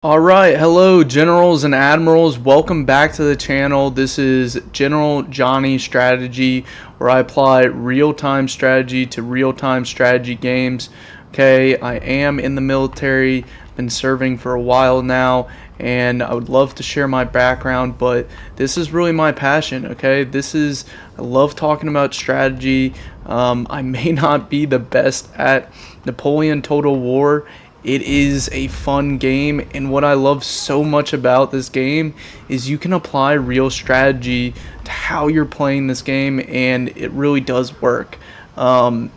Alright, hello generals and admirals, welcome back to the channel. This is General Johnny Strategy, where I apply real-time strategy to real-time strategy games. Okay, I am in the military, been serving for a while now, and I would love to share my background, but this is really my passion. Okay, I love talking about strategy. I may not be the best at Napoleon Total War. It is a fun game, and what I love so much about this game is you can apply real strategy to how you're playing this game, and it really does work. And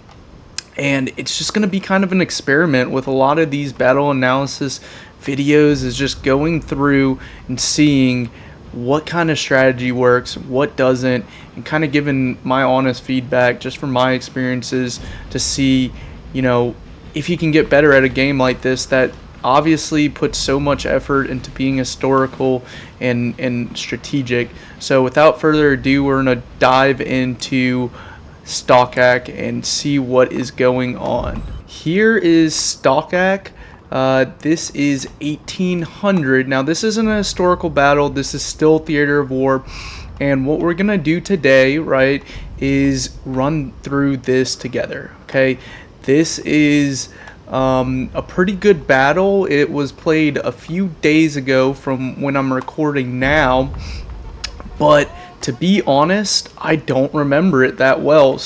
it's just going to be kind of an experiment with a lot of these battle analysis videos, is just going through and seeing what kind of strategy works, what doesn't, and kind of giving my honest feedback just from my experiences to see, if you can get better at a game like this that obviously puts so much effort into being historical and strategic. So without further ado, we're going to dive into STOCKACH and see what is going on. Here is STOCKACH. This is 1800. Now this isn't a historical battle, this is still theater of war. And what we're going to do today, right, is run through this together, okay? This is a pretty good battle. It was played a few days ago from when I'm recording now, but to be honest, I don't remember it that well.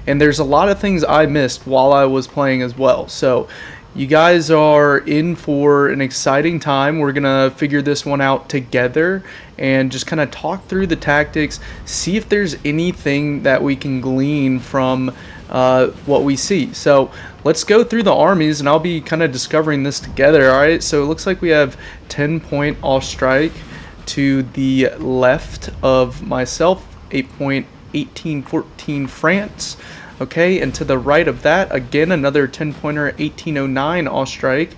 And there's a lot of things I missed while I was playing as well. So you guys are in for an exciting time. We're gonna figure this one out together and just kind of talk through the tactics, see if there's anything that we can glean from what we see. So let's go through the armies, and I'll be kind of discovering this together. All right, so it looks like we have 10-point Ostrike to the left of myself, 8.1814 France. Okay, and to the right of that, again, another 10-pointer, 1809 Ostrike.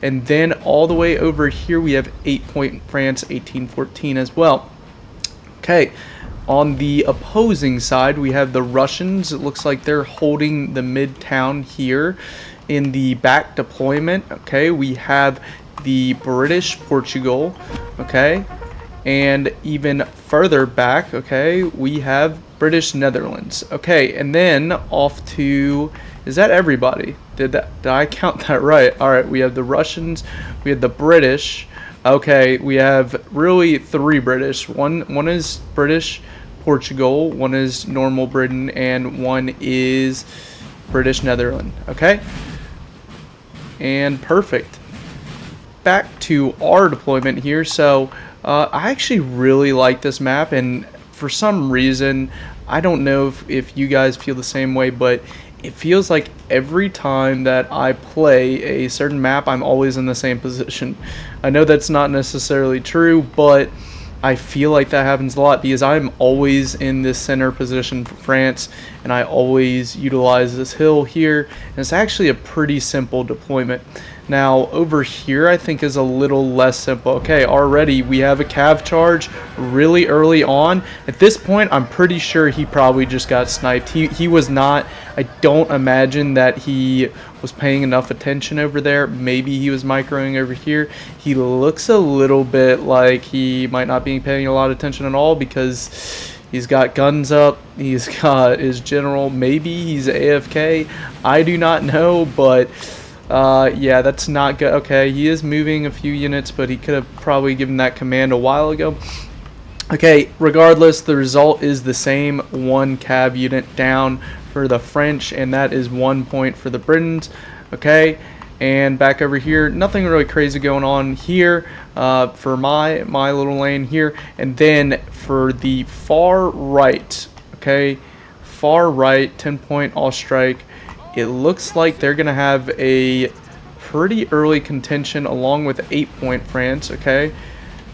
And then all the way over here, we have 8-point France, 1814 as well. Okay, on the opposing side, we have the Russians. It looks like they're holding the midtown here. In the back deployment, okay, we have the British Portugal, okay, and even further back, okay, we have British Netherlands. Okay, and then off to, is that everybody? Did I count that right? All right, we have the Russians, we have the British. Okay, we have really three British. One is British Portugal, one is normal Britain, and one is British Netherlands. Okay, and perfect. Back to our deployment here. So I actually really like this map, and for some reason, I don't know if you guys feel the same way, but it feels like every time that I play a certain map, I'm always in the same position. I know that's not necessarily true, but I feel like that happens a lot because I'm always in this center position for France, and I always utilize this hill here, and it's actually a pretty simple deployment. Now over here I think is a little less simple. Okay, already we have a cav charge really early on. At this point I'm pretty sure he probably just got sniped. He was not, I don't imagine that he was paying enough attention over there. Maybe he was microing over here. He looks a little bit like he might not be paying a lot of attention at all because he's got guns up, he's got his general, maybe he's AFK, I do not know, but yeah, that's not good. Okay, he is moving a few units, but he could have probably given that command a while ago. Okay, regardless, the result is the same. One cav unit down for the French, and that is 1 point for the Britons. Okay, and back over here, nothing really crazy going on here for my little lane here. And then for the far right, okay, far right, 10-point Ostrike. It looks like they're going to have a pretty early contention along with 8-point France, okay?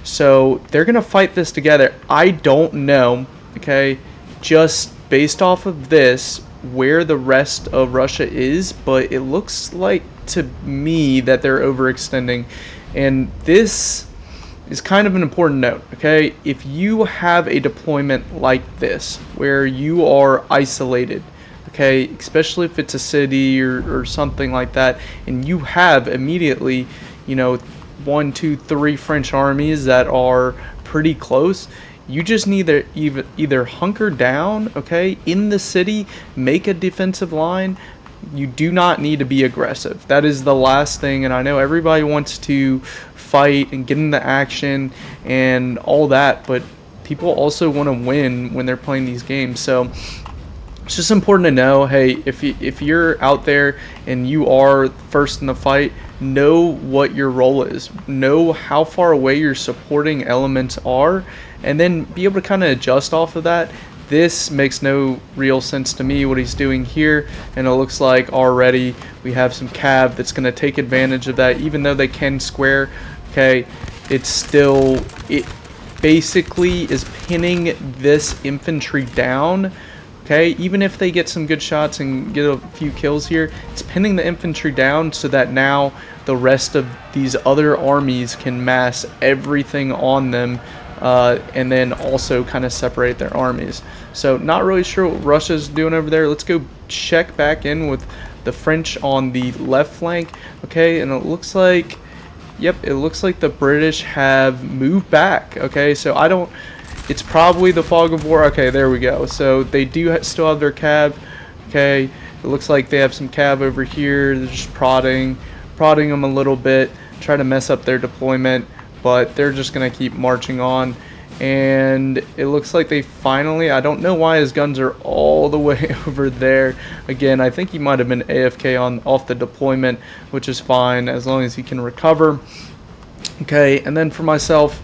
So they're going to fight this together. I don't know, okay, just based off of this, where the rest of Russia is, but it looks like to me that they're overextending. And this is kind of an important note, okay? If you have a deployment like this, where you are isolated, okay, especially if it's a city or something like that, and you have immediately, 1, 2, 3 French armies that are pretty close. You just need to either hunker down, okay, in the city, make a defensive line. You do not need to be aggressive. That is the last thing, and I know everybody wants to fight and get into action and all that, but people also want to win when they're playing these games. So it's just important to know, hey, if you're out there and you are first in the fight, know what your role is. Know how far away your supporting elements are, and then be able to kind of adjust off of that. This makes no real sense to me what he's doing here, and it looks like already we have some cav that's going to take advantage of that. Even though they can square, okay, it basically is pinning this infantry down. Okay, even if they get some good shots and get a few kills here, it's pinning the infantry down so that now the rest of these other armies can mass everything on them, and then also kind of separate their armies. So not really sure what Russia's doing over there. Let's go check back in with the French on the left flank. Okay, and it looks like, yep, it looks like the British have moved back. Okay, so I don't... It's probably the fog of war. Okay, there we go. So they do still have their cav. Okay, it looks like they have some cav over here. They're just prodding them a little bit, try to mess up their deployment, but they're just going to keep marching on. And it looks like they finally, I don't know why his guns are all the way over there. Again, I think he might have been AFK off the deployment, which is fine as long as he can recover. Okay, and then for myself,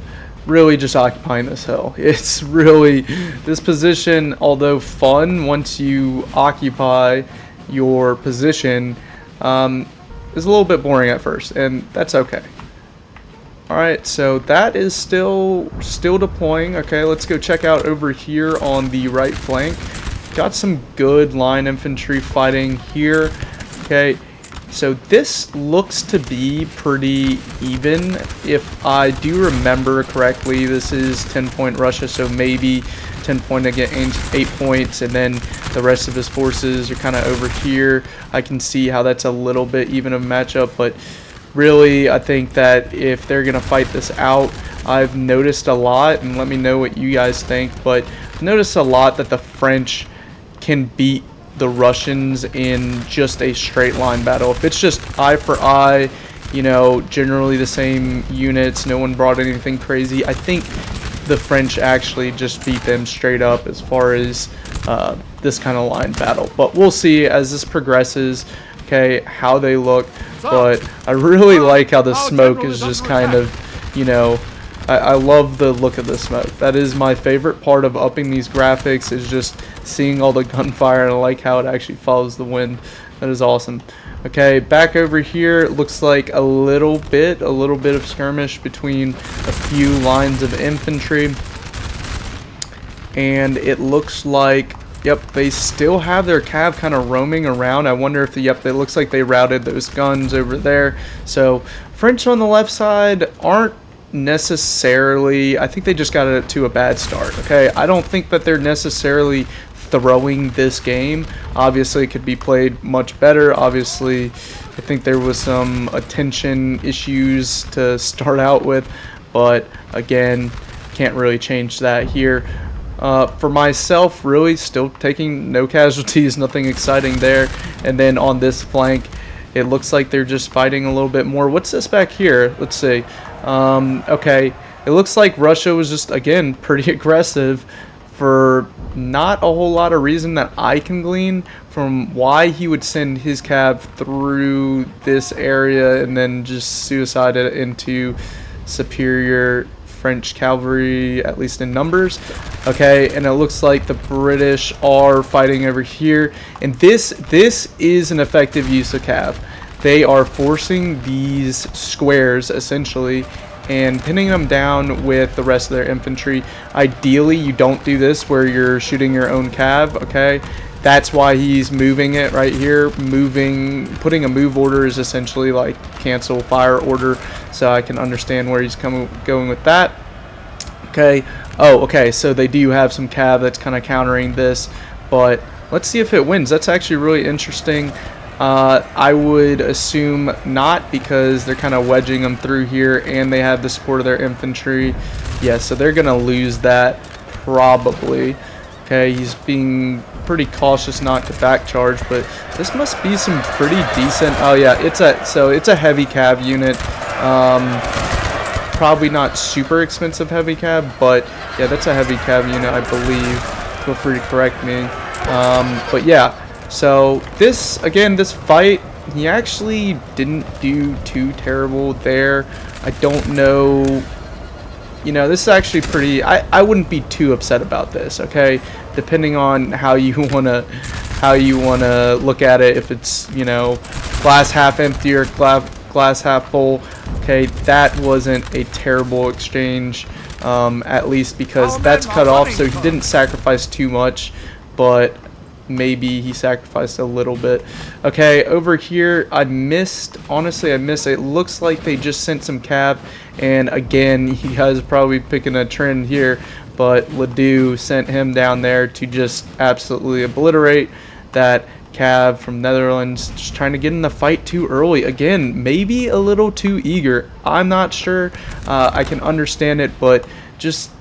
really just occupying this hill. It's really, this position, although fun once you occupy your position, is a little bit boring at first, and that's okay. Alright, so that is still deploying. Okay, let's go check out over here on the right flank. Got some good line infantry fighting here. Okay, so this looks to be pretty even. If I do remember correctly, this is 10-point Russia, so maybe 10 point against 8 points, and then the rest of his forces are kind of over here. I can see how that's a little bit even of a matchup, but really I think that if they're going to fight this out, I've noticed a lot, and let me know what you guys think, but I've noticed a lot that the French can beat the Russians in just a straight line battle. If it's just eye for eye, you know, generally the same units, no one brought anything crazy, I think the French actually just beat them straight up as far as this kind of line battle. But we'll see as this progresses, okay, how they look. But I really like how the smoke is just kind of, you know, I love the look of the smoke. That is my favorite part of upping these graphics, is just seeing all the gunfire, and I like how it actually follows the wind. That is awesome. Okay, back over here, it looks like a little bit of skirmish between a few lines of infantry. And it looks like, yep, they still have their cav kind of roaming around. I wonder if yep, it looks like they routed those guns over there. So French on the left side aren't necessarily, I think they just got it to a bad start. Okay, I don't think that they're necessarily throwing this game. Obviously it could be played much better. Obviously I think there was some attention issues to start out with, but again, can't really change that here. For myself, really still taking no casualties, nothing exciting there. And then on this flank, it looks like they're just fighting a little bit more. What's this back here? Let's see. Okay, it looks like Russia was just, again, pretty aggressive for not a whole lot of reason that I can glean from why he would send his cav through this area and then just suicide it into superior French cavalry, at least in numbers. Okay, and it looks like the British are fighting over here, and this is an effective use of cav. They are forcing these squares essentially and pinning them down with the rest of their infantry. Ideally you don't do this where you're shooting your own cav. Okay, that's why he's moving it right here. Putting a move order is essentially like cancel fire order, so I can understand where he's going with that. Okay, oh okay, so they do have some cav that's kind of countering this, but let's see if it wins. That's actually really interesting. I would assume not, because they're kind of wedging them through here, and they have the support of their infantry. Yeah, so they're gonna lose that probably. Okay, he's being pretty cautious not to back charge, but this must be some pretty decent. Oh yeah, it's a heavy cav unit. Probably not super expensive heavy cav, but yeah, that's a heavy cav unit, I believe. Feel free to correct me. But yeah. So this fight, he actually didn't do too terrible there. I don't know, this is actually pretty, I wouldn't be too upset about this, okay? Depending on how you wanna look at it, if it's, glass half empty or glass half full. Okay, that wasn't a terrible exchange, at least because that's cut off, so he didn't sacrifice too much, but maybe he sacrificed a little bit. Okay, over here honestly I missed. It looks like they just sent some cav, and again, you guys are probably picking a trend here, but Ledoux sent him down there to just absolutely obliterate that cav from Netherlands, just trying to get in the fight too early. Again, maybe a little too eager. I'm not sure. I can understand it, but just,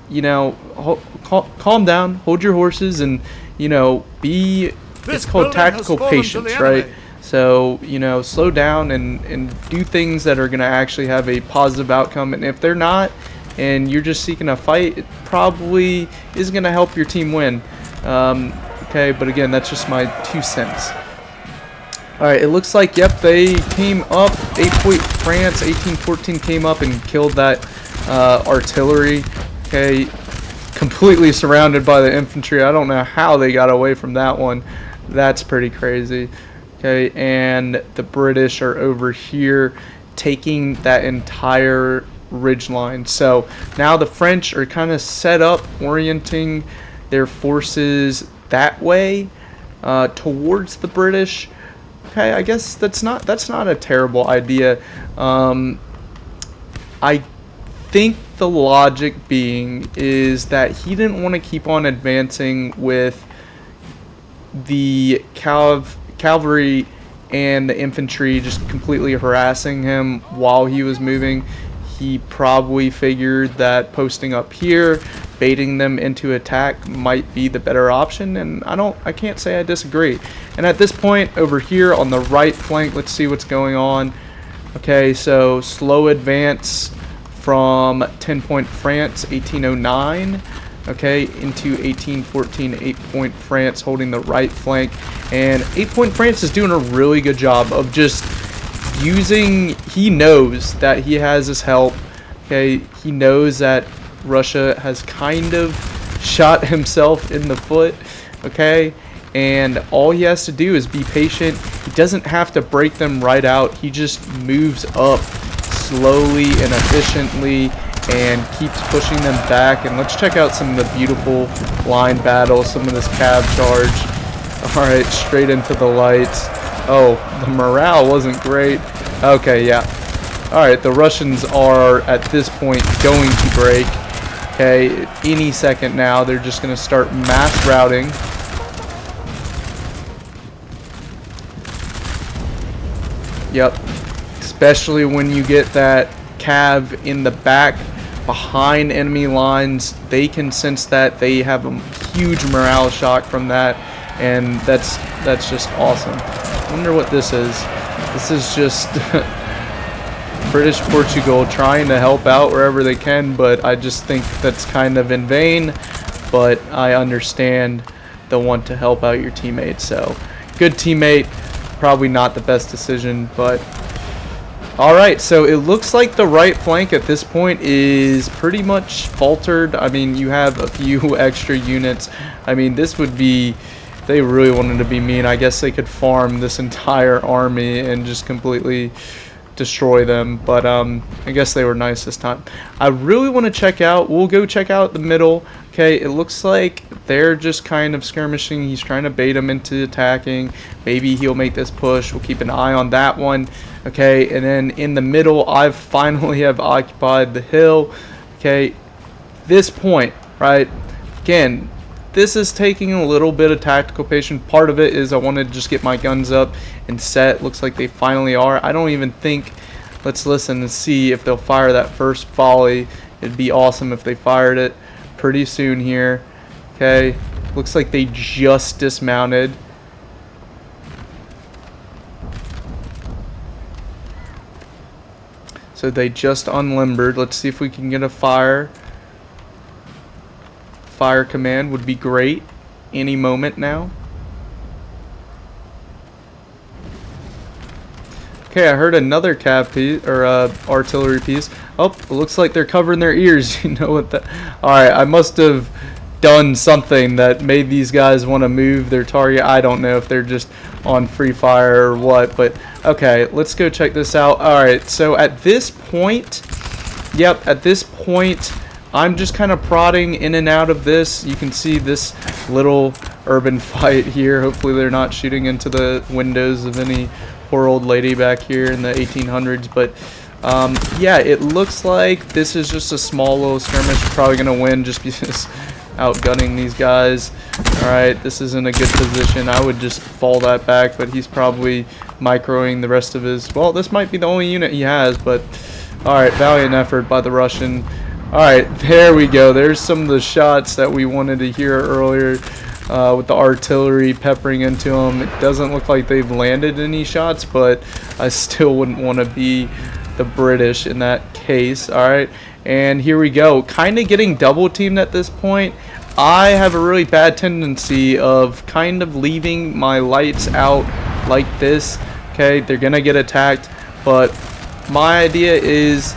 calm down, hold your horses, and it's called tactical patience, right? So, slow down and do things that are going to actually have a positive outcome. And if they're not, and you're just seeking a fight, it probably is going to help your team win. Okay, but again, that's just my 2 cents. Alright, it looks like, yep, they came up. 8-point France, 1814 came up and killed that artillery. Okay, completely surrounded by the infantry. I don't know how they got away from that one. That's pretty crazy. Okay, and the British are over here taking that entire ridge line. So now the French are kind of set up, orienting their forces that way towards the British. Okay, I guess that's not a terrible idea. I think the logic being is that he didn't want to keep on advancing with the cavalry and the infantry just completely harassing him while he was moving. He probably figured that posting up here, baiting them into attack, might be the better option, and I can't say I disagree. And at this point over here on the right flank, let's see what's going on. Okay, so slow advance from 10-point France, 1809, okay, into 1814, 8-point France holding the right flank. And 8-point France is doing a really good job of just using, he knows that he has his help, okay, he knows that Russia has kind of shot himself in the foot, okay, and all he has to do is be patient. He doesn't have to break them right out, he just moves up slowly and efficiently and keeps pushing them back. And let's check out some of the beautiful line battles, some of this cav charge. Alright, straight into the lights. Oh, the morale wasn't great. Okay, yeah. Alright, the Russians are at this point going to break. Okay, any second now they're just going to start mass routing. Yep. Especially when you get that cav in the back behind enemy lines, they can sense that. They have a huge morale shock from that, and that's just awesome. I wonder what this is. This is just British Portugal trying to help out wherever they can, but I just think that's kind of in vain. But I understand the want to help out your teammates. So good teammate, probably not the best decision, but alright, so it looks like the right flank at this point is pretty much faltered. I mean, you have a few extra units. I mean, this would be, if they really wanted to be mean, I guess they could farm this entire army and just completely destroy them. But I guess they were nice this time. I really want to check out, we'll go check out the middle. Okay, it looks like they're just kind of skirmishing. He's trying to bait them into attacking. Maybe he'll make this push. We'll keep an eye on that one. Okay, and then in the middle, I finally have occupied the hill. Okay, this point, right? Again, this is taking a little bit of tactical patience. Part of it is I wanted to just get my guns up and set. Looks like they finally are. I don't even think, let's listen and see if they'll fire that first volley. It'd be awesome if they fired it pretty soon here. Okay, looks like they just dismounted. So they just unlimbered. Let's see if we can get a fire. Fire command would be great any moment now. Okay, I heard another cav piece or artillery piece. Oh, it looks like they're covering their ears. You know what that? All right, I must have done something that made these guys want to move their target. I don't know if they're just on free fire or what, but okay, let's go check this out. All right, so at this point, yep, at this point, I'm just kind of prodding in and out of this. You can see this little urban fight here. Hopefully they're not shooting into the windows of any poor old lady back here in the 1800s, but yeah, it looks like this is just a small little skirmish. Probably gonna win just because outgunning these guys. Alright, this isn't a good position. I would just fall that back, but he's probably microing the rest of his, well, this might be the only unit he has, but alright, valiant effort by the Russian. Alright, there we go. There's some of the shots that we wanted to hear earlier with the artillery peppering into them. It doesn't look like they've landed any shots, but I still wouldn't want to be the British in that case. Alright, and here we go. Kind of getting double teamed at this point. I have a really bad tendency of kind of leaving my lights out like this. Okay, they're gonna get attacked, but my idea is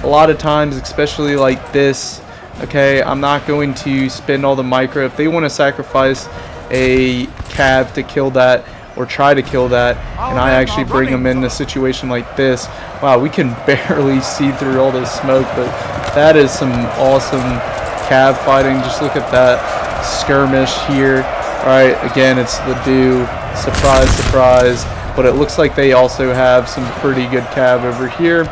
a lot of times, especially like this, okay, I'm not going to spend all the micro. If they want to sacrifice a cav to kill that or try to kill that, and I actually bring them in a situation like this, wow, we can barely see through all this smoke, but that is some awesome cav fighting. Just look at that skirmish here. Alright, again, it's the do. Surprise, surprise. But it looks like they also have some pretty good cav over here,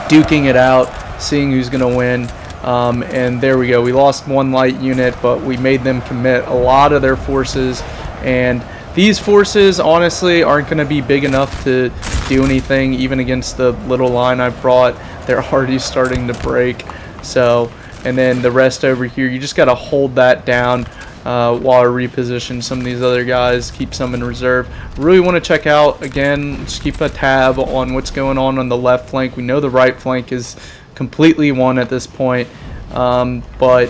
duking it out, seeing who's going to win. And there we go. We lost one light unit, but we made them commit a lot of their forces. And these forces, honestly, aren't going to be big enough to do anything, even against the little line I brought. They're already starting to break. So, and then the rest over here, you just got to hold that down while I reposition some of these other guys, keep some in reserve. Really want to check out, again, just keep a tab on what's going on the left flank. We know the right flank is completely won at this point, but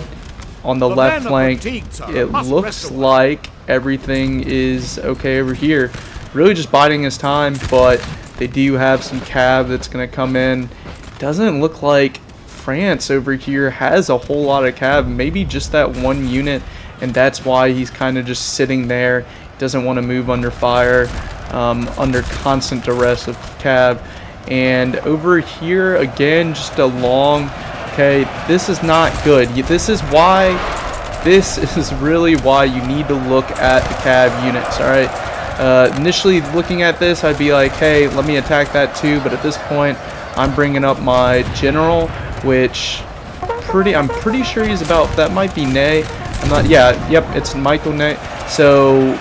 on the left flank, it looks like everything is okay over here. Really just biding his time, but they do have some cav that's going to come in. Doesn't look like France over here has a whole lot of cav, maybe just that one unit, and that's why he's kind of just sitting there. He doesn't want to move under fire, under constant duress of cav. And over here again, just a long, okay, this is not good. This is really why you need to look at the cav units. All right, initially looking at this, I'd be like, hey, let me attack that too, but at this point I'm bringing up my general, which I'm pretty sure he's about, that might be Ney. I'm not, yeah, yep, it's Michael Ney. So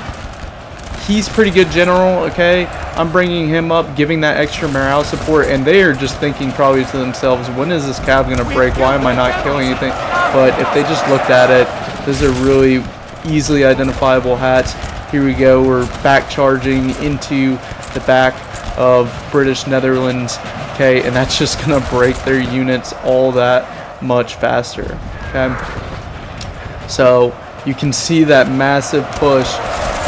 he's pretty good general, okay? I'm bringing him up, giving that extra morale support, and they are just thinking probably to themselves, when is this cav going to break? Why am I not killing anything? But if they just looked at it, those are really easily identifiable hats. Here we go, we're back charging into the back of British Netherlands, okay? And that's just going to break their units all that much faster, okay? So you can see that massive push,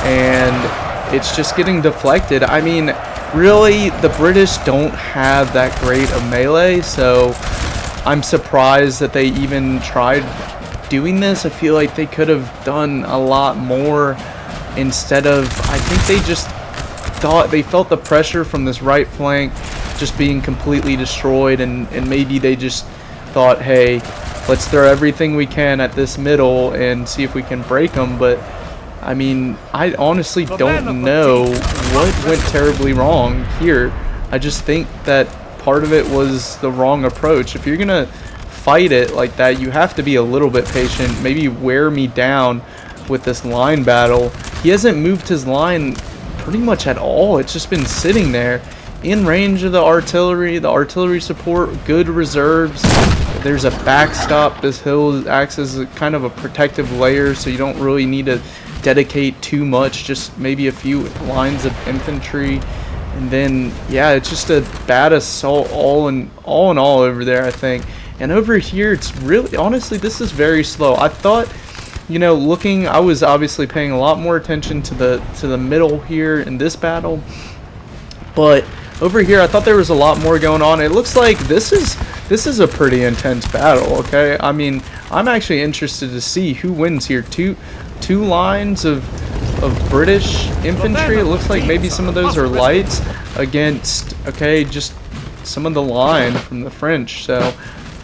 and it's just getting deflected. I mean, really, the British don't have that great a melee, so I'm surprised that they even tried doing this. I feel like they could have done a lot more instead of, I think they just thought, they felt the pressure from this right flank just being completely destroyed, and maybe they just thought, hey, let's throw everything we can at this middle and see if we can break them. But I mean, I honestly don't know what went terribly wrong here. I just think that part of it was the wrong approach. If you're gonna fight it like that, you have to be a little bit patient, maybe wear me down with this line battle. He hasn't moved his line pretty much at all. It's just been sitting there in range of the artillery support, good reserves. There's a backstop. This hill acts as a kind of a protective layer, so you don't really need to dedicate too much, just maybe a few lines of infantry. And then, yeah, it's just a bad assault all in all over there, I think. And over here, it's really, honestly, this is very slow. I thought, you know, I was obviously paying a lot more attention to the middle here in this battle, but over here I thought there was a lot more going on. It looks like this is a pretty intense battle. Okay, I mean, I'm actually interested to see who wins here. Two lines of British infantry. It looks like maybe some of those are lights against, okay, just some of the line from the French. So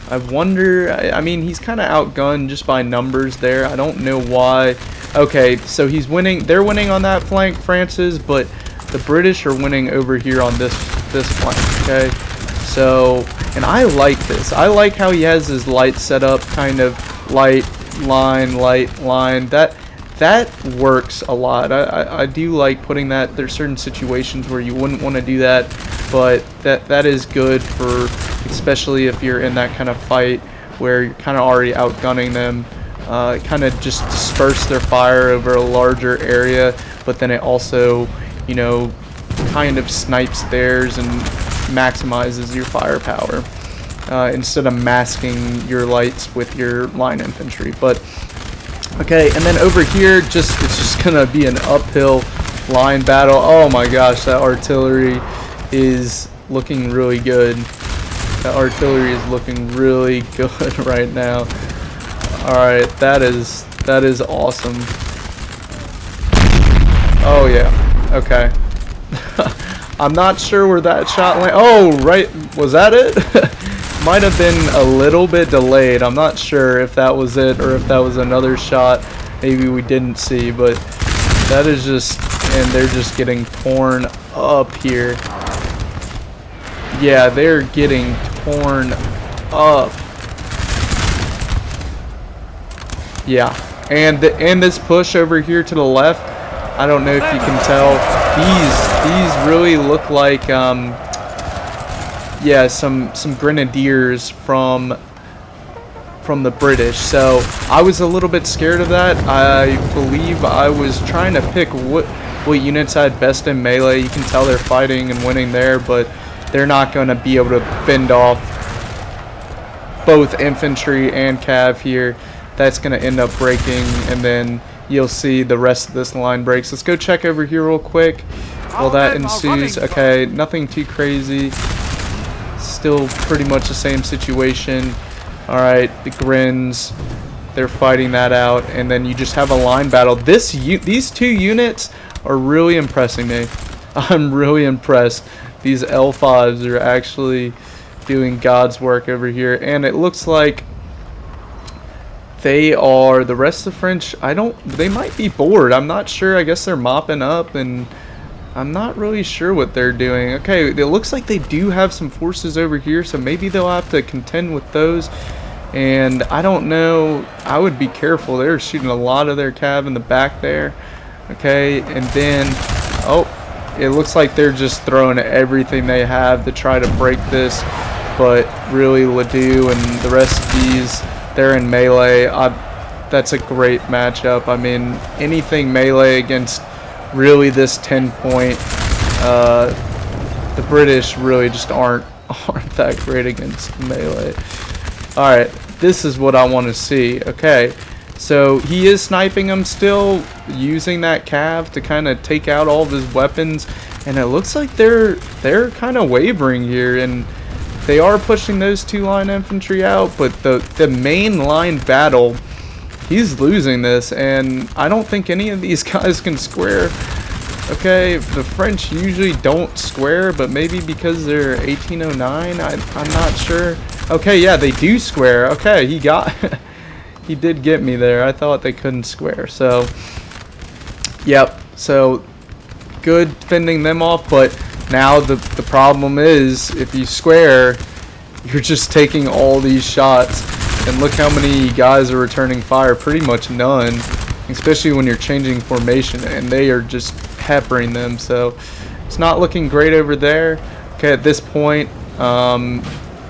I wonder, I mean, he's kind of outgunned just by numbers there. I don't know why. Okay, so he's winning. They're winning on that flank, France is, but the British are winning over here on this flank. Okay, so, and I like this. I like how he has his light set up, kind of light line. That works a lot. I do like putting that. There's certain situations where you wouldn't want to do that, but that is good for, especially if you're in that kind of fight where you're kind of already outgunning them. Kind of just disperse their fire over a larger area, but then it also, you know, kind of snipes theirs and maximizes your firepower instead of masking your lights with your line infantry. But okay, and then over here, it's just gonna be an uphill line battle. Oh my gosh, that artillery is looking really good. That artillery is looking really good right now. Alright, that is awesome. Oh yeah, okay. I'm not sure where that shot went. Oh, right, was that it? Might have been a little bit delayed. I'm not sure if that was it or if that was another shot maybe we didn't see, but that is just, and they're just getting torn up here. Yeah, they're getting torn up. Yeah, and this push over here to the left, I don't know if you can tell, these really look like yeah, some grenadiers from the British. So I was a little bit scared of that. I believe I was trying to pick what units had best in melee. You can tell they're fighting and winning there, but they're not going to be able to fend off both infantry and cav here. That's going to end up breaking, and then you'll see the rest of this line breaks. Let's go check over here real quick while that ensues. Okay, nothing too crazy. Still pretty much the same situation. Alright, the Grins, they're fighting that out, and then you just have a line battle. These two units are really impressing me. I'm really impressed. These L5s are actually doing God's work over here, and it looks like they are, the rest of the French, they might be bored. I'm not sure. I guess they're mopping up, and I'm not really sure what they're doing. Okay, it looks like they do have some forces over here, so maybe they'll have to contend with those. And I don't know. I would be careful. They're shooting a lot of their cav in the back there. Okay, and then, oh, it looks like they're just throwing everything they have to try to break this. But really, Ledoux and the rest of these, they're in melee. That's a great matchup. I mean, anything melee against really this 10-point, the British really just aren't that great against melee. Alright, this is what I want to see. Okay, so he is sniping them still, using that cav to kind of take out all of his weapons, and it looks like they're kind of wavering here, and they are pushing those two line infantry out, but the main line battle, he's losing this, and I don't think any of these guys can square. Okay, the French usually don't square, but maybe because they're 1809, I'm not sure. Okay, yeah, they do square. Okay, he did get me there. I thought they couldn't square. So, yep. So, good fending them off, but now the problem is, if you square, you're just taking all these shots, and look how many guys are returning fire. Pretty much none, especially when you're changing formation, and they are just peppering them. So it's not looking great over there. Okay, at this point,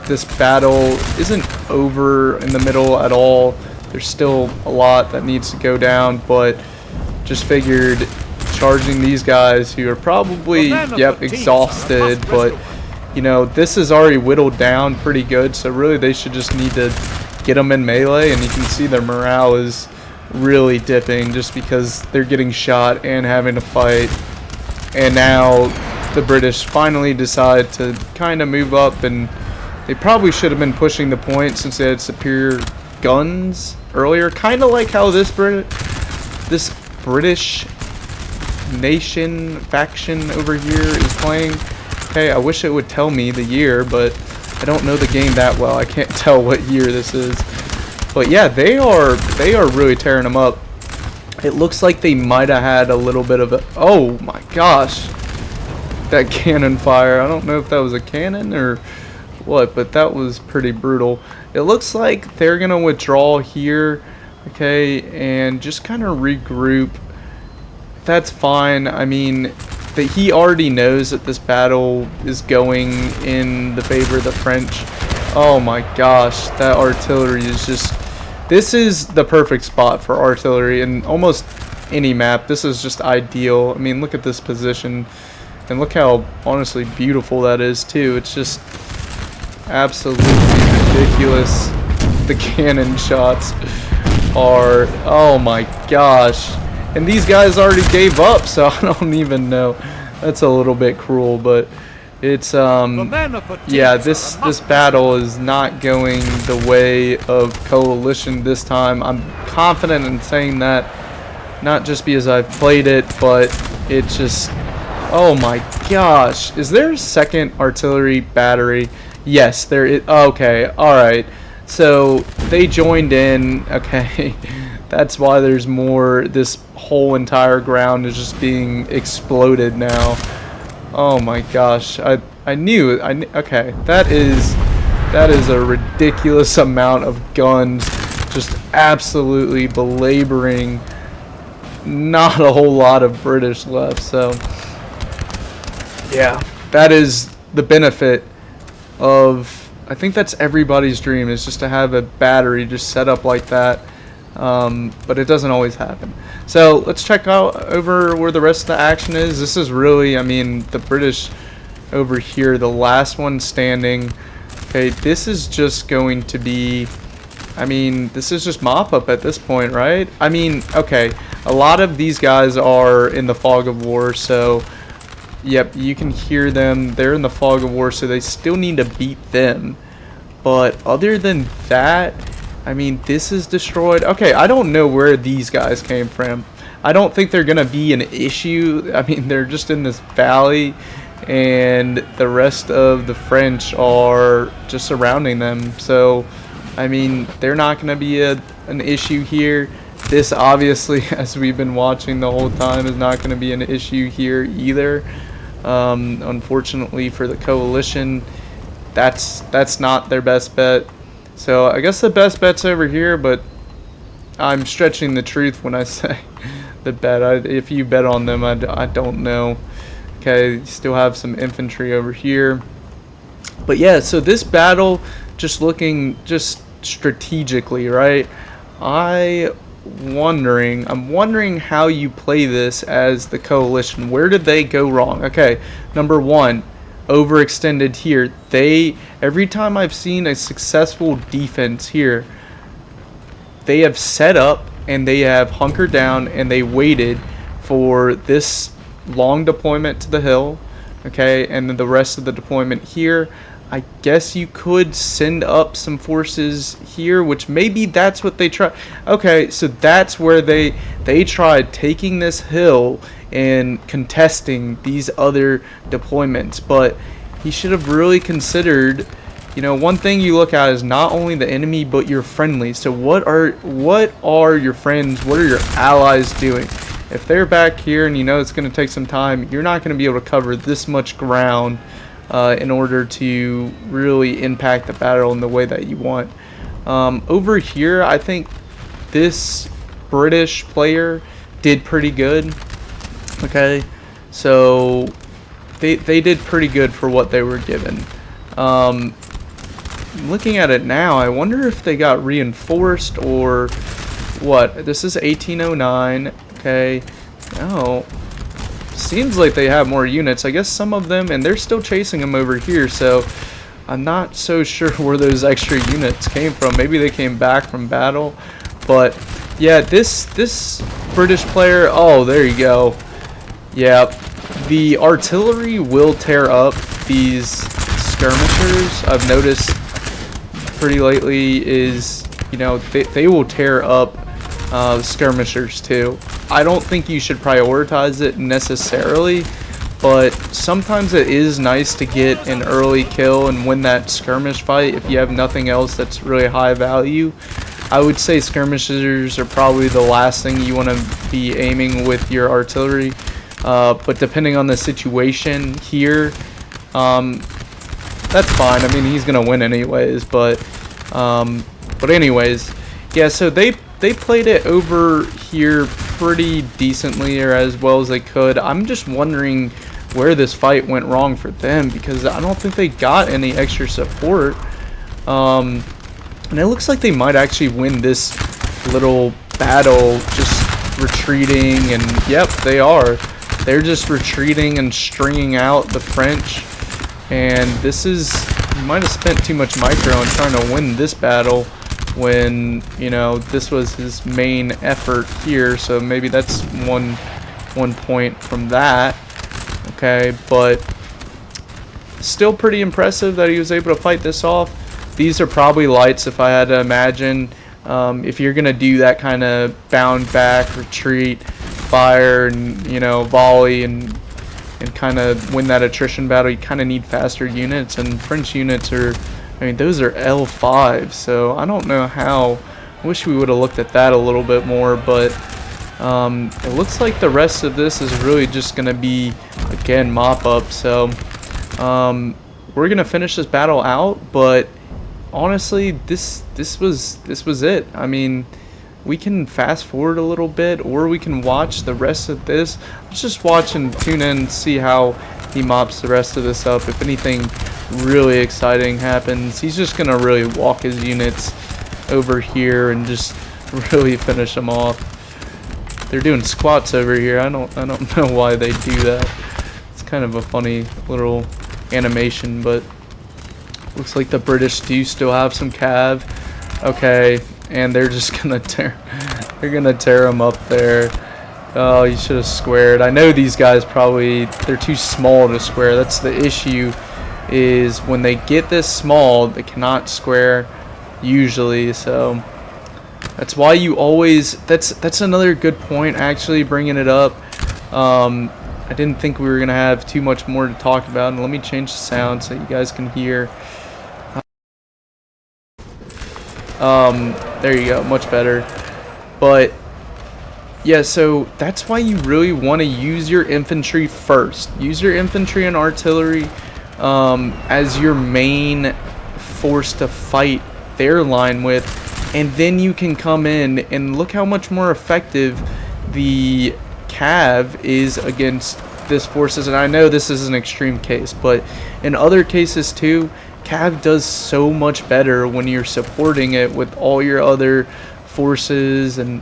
this battle isn't over in the middle at all. There's still a lot that needs to go down, but just figured charging these guys who are probably, yep, exhausted, but you know, this is already whittled down pretty good, so really they should just need to get them in melee, and you can see their morale is really dipping just because they're getting shot and having to fight. And now the British finally decide to kind of move up, and they probably should have been pushing the point since they had superior guns earlier, kind of like how this British nation faction over here is playing. Okay, I wish it would tell me the year, but I don't know the game that well. I can't tell what year this is. But yeah, they are really tearing them up. It looks like they might have had a little bit of a, oh my gosh, that cannon fire. I don't know if that was a cannon or what, but that was pretty brutal. It looks like they're gonna withdraw here, okay, and just kind of regroup. That's fine. I mean, he already knows that this battle is going in the favor of the French. Oh my gosh, that artillery is just, this is the perfect spot for artillery in almost any map. This is just ideal. I mean, look at this position, and look how honestly beautiful that is too. It's just absolutely ridiculous. The cannon shots are, oh my gosh. And these guys already gave up, so I don't even know. That's a little bit cruel, but it's yeah, this battle is not going the way of coalition this time. I'm confident in saying that, not just because I've played it, but it's just, oh my gosh. Is there a second artillery battery? Yes, there is. Okay, alright. So they joined in, okay. That's why there's more. This whole entire ground is just being exploded now. Oh my gosh. I knew. Okay, that is a ridiculous amount of guns just absolutely belaboring. Not a whole lot of British left, so yeah, that is the benefit of, I think that's everybody's dream, is just to have a battery just set up like that. But it doesn't always happen. So let's check out over where the rest of the action is. This is really, I mean, the British over here, the last one standing. Okay, this is just going to be, I mean, this is just mop up at this point, right? I mean, okay, a lot of these guys are in the fog of war, so yep, you can hear them. They're in the fog of war, so they still need to beat them. But other than that, I mean, this is destroyed. Okay, I don't know where these guys came from. I don't think they're going to be an issue. I mean, they're just in this valley, and the rest of the French are just surrounding them. So, I mean, they're not going to be an issue here. This, obviously, as we've been watching the whole time, is not going to be an issue here either. Unfortunately for the coalition, that's not their best bet. So I guess the best bet's over here, but I'm stretching the truth when I say the bet. If you bet on them, I don't know. Okay, still have some infantry over here. But yeah, so this battle, just looking just strategically, right? I'm wondering how you play this as the coalition. Where did they go wrong? Okay, number one, overextended here. Every time I've seen a successful defense here, they have set up and they have hunkered down and they waited for this long deployment to the hill, okay, and then the rest of the deployment here. I guess you could send up some forces here, which maybe that's what they try. Okay, so that's where they tried taking this hill and contesting these other deployments. But he should have really considered, you know, one thing you look at is not only the enemy but your friendlies. So what are your friends, what are your allies doing? If they're back here and you know it's going to take some time, you're not going to be able to cover this much ground in order to really impact the battle in the way that you want. Over here, I think this British player did pretty good. Okay, so they did pretty good for what they were given. Looking at it now, I wonder if they got reinforced or what. This is 1809. Okay, oh, seems like they have more units. I guess some of them, and they're still chasing them over here, so I'm not so sure where those extra units came from. Maybe they came back from battle, but yeah, this British player, oh, there you go. Yeah, the artillery will tear up these skirmishers. I've noticed pretty lately is, you know, they will tear up skirmishers too. I don't think you should prioritize it necessarily, but sometimes it is nice to get an early kill and win that skirmish fight if you have nothing else that's really high value. I would say skirmishers are probably the last thing you want to be aiming with your artillery, but depending on the situation here, that's fine. I mean, he's gonna win anyways, but anyways, yeah, so they played it over here pretty decently, or as well as they could. I'm just wondering where this fight went wrong for them, because I don't think they got any extra support. And it looks like they might actually win this little battle just retreating, and yep, they are. They're just retreating and stringing out the French, and this is, you might have spent too much micro on trying to win this battle when, you know, this was his main effort here, so maybe that's one point from that. Okay, but still pretty impressive that he was able to fight this off. These are probably lights, if I had to imagine. If you're gonna do that kind of bound back, retreat, fire, and, you know, volley, and kind of win that attrition battle, you kind of need faster units, and French units are, I mean, those are L5, so I don't know how. I wish we would have looked at that a little bit more, but it looks like the rest of this is really just gonna be, again, mop up. So we're gonna finish this battle out, but honestly, this was it. I mean, we can fast forward a little bit, or we can watch the rest of this. Let's just watch and tune in and see how he mops the rest of this up. If anything really exciting happens, he's just gonna really walk his units over here and just really finish them off. They're doing squats over here. I don't know why they do that. It's kind of a funny little animation, but looks like the British do still have some cav. Okay, and they're just gonna tear them up there. Oh, you should have squared. I know these guys probably, they're too small to square. That's the issue, is when they get this small, they cannot square usually. So that's why you always, that's another good point, actually, bringing it up. I didn't think we were gonna have too much more to talk about, and let me change the sound so you guys can hear. There you go, much better. But yeah, so that's why you really want to use your infantry first. Use your infantry and artillery as your main force to fight their line with, and then you can come in and look how much more effective the cav is against this forces. And I know this is an extreme case, but in other cases too, cav does so much better when you're supporting it with all your other forces. And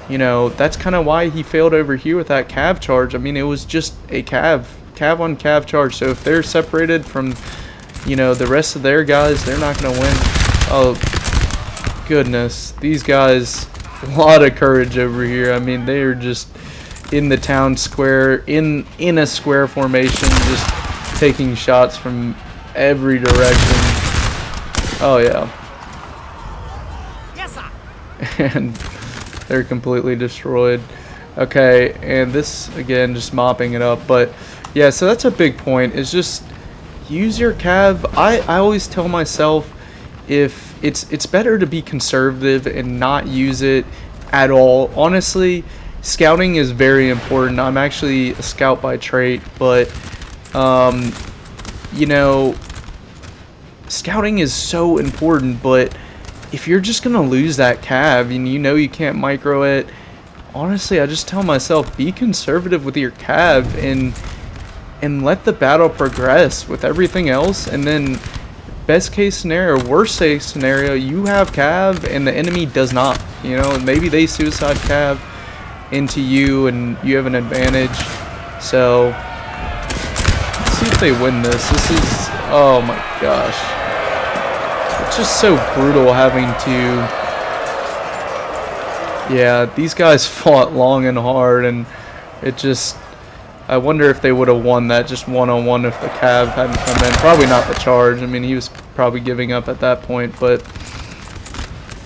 you know, that's kind of why he failed over here with that cav charge. I mean, it was just a cav on cav charge, so if they're separated from, you know, the rest of their guys, they're not gonna win. Oh goodness, these guys, a lot of courage over here. I mean, they are just in the town square, in a square formation, just taking shots from every direction. Oh yeah. Yes, sir. And they're completely destroyed. Okay, and this again, just mopping it up. But yeah, so that's a big point, is just use your cav. I always tell myself, if it's better to be conservative and not use it at all. Honestly, scouting is very important. I'm actually a scout by trait, but you know, scouting is so important, but if you're just gonna lose that cav and you know you can't micro it, honestly, I just tell myself, be conservative with your cav and let the battle progress with everything else. And then best case scenario, worst case scenario, you have cav and the enemy does not. You know, maybe they suicide cav into you and you have an advantage. So let's see if they win this. This is, oh my gosh, it's just so brutal having to. Yeah, these guys fought long and hard, and it just, I wonder if they would have won that just one-on-one if the cav hadn't come in. Probably not the charge. I mean, he was probably giving up at that point, but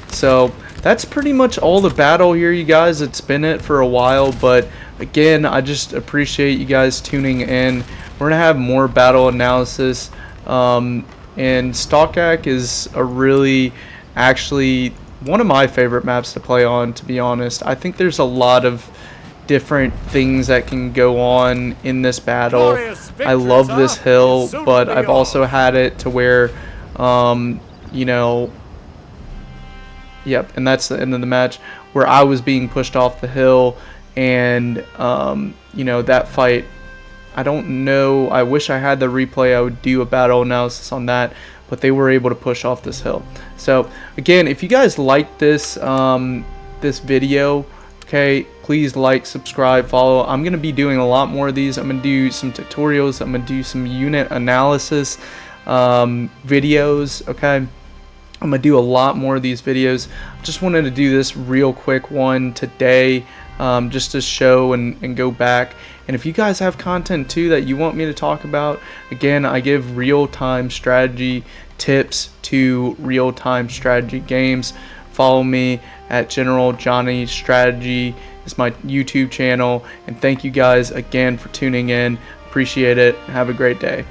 so that's pretty much all the battle here, you guys. It's been it for a while, but again, I just appreciate you guys tuning in. We're gonna have more battle analysis, and STOCKACH is a really, actually, one of my favorite maps to play on, to be honest. I think there's a lot of different things that can go on in this battle. I love this hill, but I've also had it to where, you know, yep, and that's the end of the match, where I was being pushed off the hill, and, you know, that fight, I don't know, I wish I had the replay, I would do a battle analysis on that, but they were able to push off this hill. So again, if you guys like this this video, okay, please like, subscribe, follow. I'm gonna be doing a lot more of these. I'm gonna do some tutorials, I'm gonna do some unit analysis videos, okay. I'm gonna do a lot more of these videos. Just wanted to do this real quick one today, just to show and go back. And if you guys have content too that you want me to talk about, again, I give real-time strategy tips to real-time strategy games. Follow me at General Johnny Strategy. It's my YouTube channel. And thank you guys again for tuning in. Appreciate it. Have a great day.